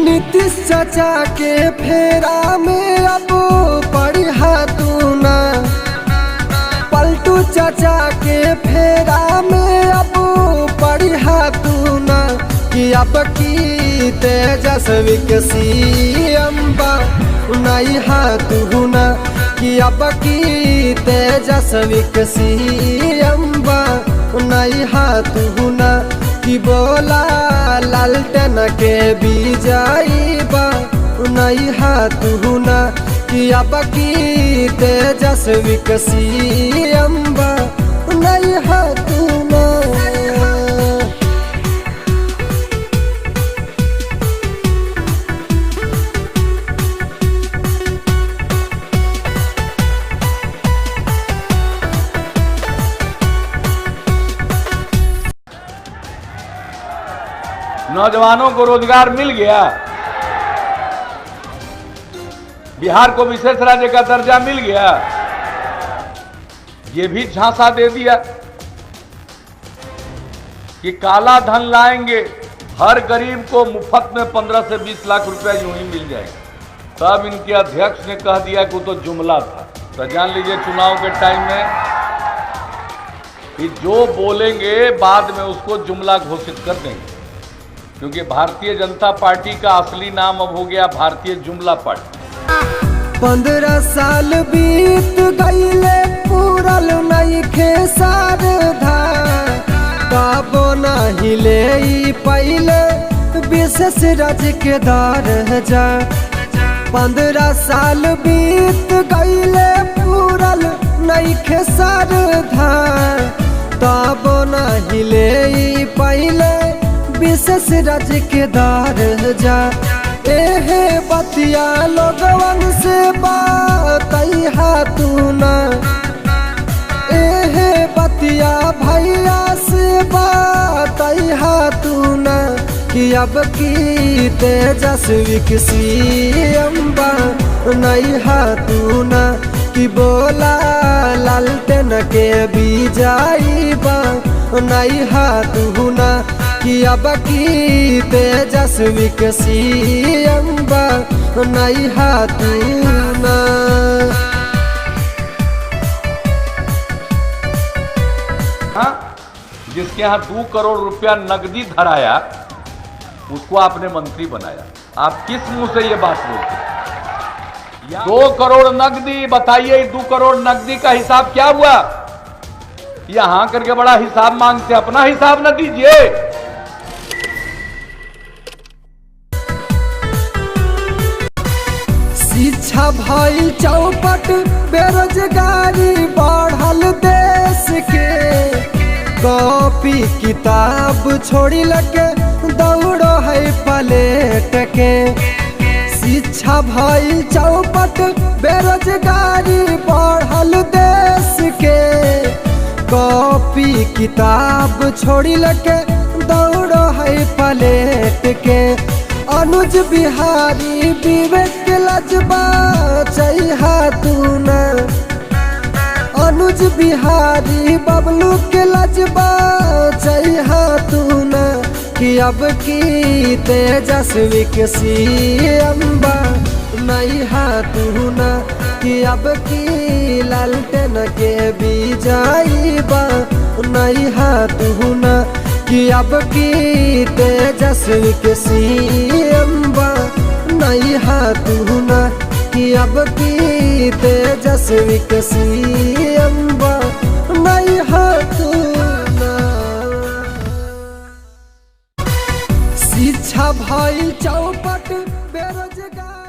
नीतीश चाचा के फेरा में अब पढ़ा तू ना, पलटू चाचा के फेरा में अब पढ़ा तू ना, कि अब की तेजस्वी के सीएम नहीं तू ना, कि अब की तेजस्वी के सीएम नहीं तू ना, कि बोला लालटेन के बीजाई नहीं तू ना, कि अब की तेजस्वी के सीएम नहीं तू ना। नौजवानों को रोजगार मिल गया, बिहार को विशेष राज्य का दर्जा मिल गया, ये भी झांसा दे दिया कि काला धन लाएंगे, हर गरीब को मुफ्त में 15 से 20 लाख रुपया यूं ही मिल जाएगा। तब इनके अध्यक्ष ने कह दिया कि वो तो जुमला था। तो जान लीजिए चुनाव के टाइम में कि जो बोलेंगे बाद में उसको जुमला घोषित कर देंगे, क्योंकि भारतीय जनता पार्टी का असली नाम अब हो गया भारतीय जुमला पार्टी। 15 साल बीत गईले पूरल नइखे सारधा, काबो नहीं ले पहले विशेष राज्य के दर्जा। 15 साल बीत गईले पूरल नइखे सारधा, काबो नहीं ले पहले विशेष राज्य के दर्जा। एहे बतिया लोगवन से बातैहा तू ना, एहे बतिया भैया से बातैहा तू ना, कि अब की तेजस्वी के सीएम नहीं तू ना, कि बोला लालटेन के बीजाई नहीं तू ना, कि अब की तेजस्वी के सीएम नहीं तू ना। जिसके यहाँ 2 करोड़ रुपया नकदी धराया उसको आपने मंत्री बनाया। आप किस मुंह से ये बात बोलते हैं? 2 करोड़ नकदी, बताइए 2 करोड़ नकदी का हिसाब क्या हुआ? यहां करके बड़ा हिसाब मांगते, अपना हिसाब न दीजिए। शिक्षा भइल चौपट, बेरोजगारी बढ़ल देश के, कॉपी किताब छोड़ी लगे दौड़ो है पलेट के। शिक्षा भइल चौपट, बेरोजगारी बढ़ल देश के, कॉपी किताब छोड़ी लगे दौड़ो है पलेट के। अनुज बिहारी विवेक लजबा चाहिए तू ना, अनुज बिहारी बबलू के लजबा चाहिए तू ना, कि अब की तेजस्वी के सीएम नहीं तू ना, कि अब की लालटेन के बीजाई नहीं तू ना, कि अब की तेजस्वी के सीएम नहीं तू ना, कि अब की तेजस्वी के सीएम नहीं तू ना। शिक्षा भइल चौपट, बेरोजगार